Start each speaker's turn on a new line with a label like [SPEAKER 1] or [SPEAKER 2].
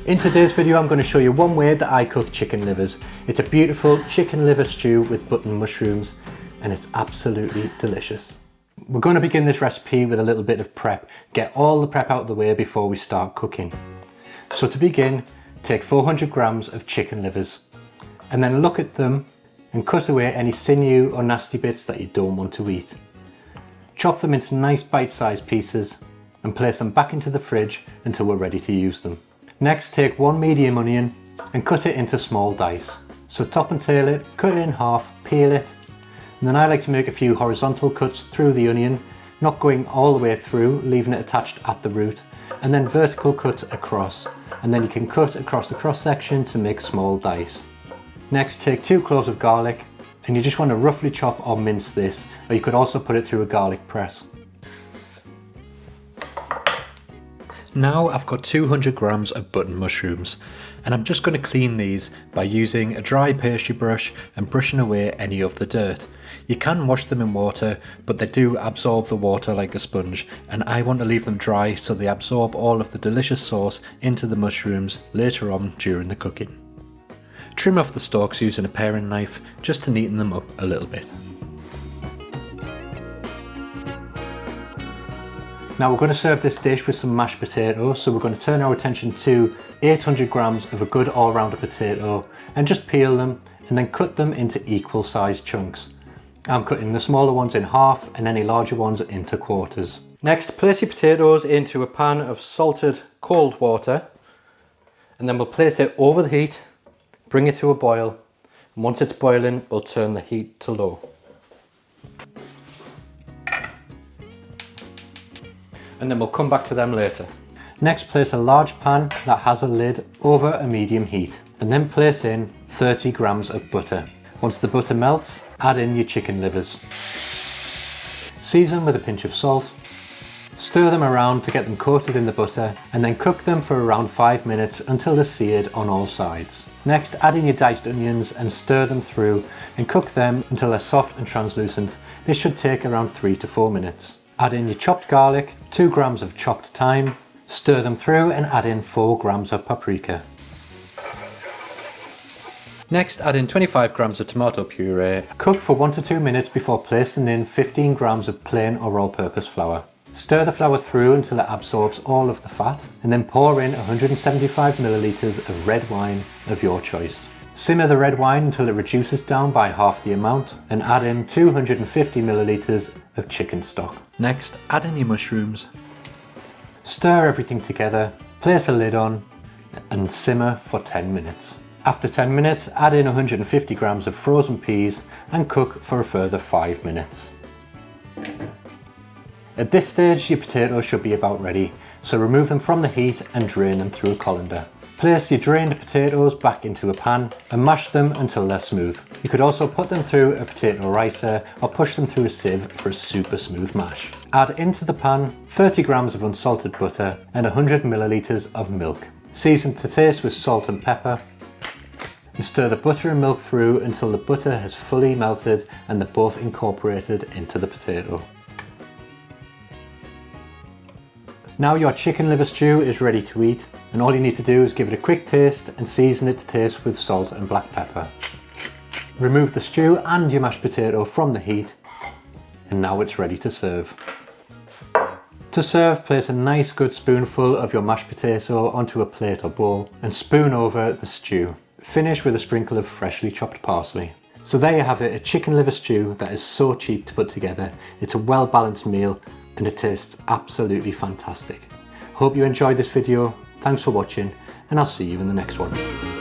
[SPEAKER 1] In today's video I'm going to show you one way that I cook chicken livers. It's a beautiful chicken liver stew with button mushrooms and it's absolutely delicious. We're going to begin this recipe with a little bit of prep. Get all the prep out of the way before we start cooking. So to begin, take 400 grams of chicken livers and then look at them and cut away any sinew or nasty bits that you don't want to eat. Chop them into nice bite-sized pieces and place them back into the fridge until we're ready to use them. Next, take one medium onion and cut it into small dice. So top and tail it, cut it in half, peel it, and then I like to make a few horizontal cuts through the onion, not going all the way through, leaving it attached at the root, and then vertical cuts across, and then you can cut across the cross section to make small dice. Next, take 2 cloves of garlic, and you just want to roughly chop or mince this, or you could also put it through a garlic press. Now I've got 200 grams of button mushrooms and I'm just going to clean these by using a dry pastry brush and brushing away any of the dirt. You can wash them in water, but they do absorb the water like a sponge, and I want to leave them dry so they absorb all of the delicious sauce into the mushrooms later on during the cooking. Trim off the stalks using a paring knife just to neaten them up a little bit. Now we're going to serve this dish with some mashed potatoes, so we're going to turn our attention to 800 grams of a good all-rounder potato and just peel them and then cut them into equal sized chunks. I'm cutting the smaller ones in half and any larger ones into quarters. Next, place your potatoes into a pan of salted cold water and then we'll place it over the heat, bring it to a boil, and once it's boiling we'll turn the heat to low. And then we'll come back to them later. Next, place a large pan that has a lid over a medium heat and then place in 30 grams of butter. Once the butter melts, add in your chicken livers. Season with a pinch of salt, stir them around to get them coated in the butter and then cook them for around 5 minutes until they're seared on all sides. Next, add in your diced onions and stir them through and cook them until they're soft and translucent. This should take around 3 to 4 minutes. Add in your chopped garlic, 2 grams of chopped thyme, stir them through and add in 4 grams of paprika. Next, add in 25 grams of tomato puree. Cook for 1 to 2 minutes before placing in 15 grams of plain or all-purpose flour. Stir the flour through until it absorbs all of the fat and then pour in 175 millilitres of red wine of your choice. Simmer the red wine until it reduces down by half the amount and add in 250 millilitres of chicken stock. Next, add in your mushrooms. Stir everything together, place a lid on and simmer for 10 minutes. After 10 minutes, add in 150 grams of frozen peas and cook for a further 5 minutes. At this stage, your potatoes should be about ready, so remove them from the heat and drain them through a colander. Place your drained potatoes back into a pan and mash them until they're smooth. You could also put them through a potato ricer or push them through a sieve for a super smooth mash. Add into the pan 30 grams of unsalted butter and 100 millilitres of milk. Season to taste with salt and pepper and stir the butter and milk through until the butter has fully melted and they're both incorporated into the potato. Now your chicken liver stew is ready to eat, and all you need to do is give it a quick taste and season it to taste with salt and black pepper. Remove the stew and your mashed potato from the heat and now it's ready to serve. To serve, place a nice good spoonful of your mashed potato onto a plate or bowl and spoon over the stew. Finish with a sprinkle of freshly chopped parsley. So there you have it, a chicken liver stew that is so cheap to put together. It's a well balanced meal and it tastes absolutely fantastic. Hope you enjoyed this video, thanks for watching and I'll see you in the next one.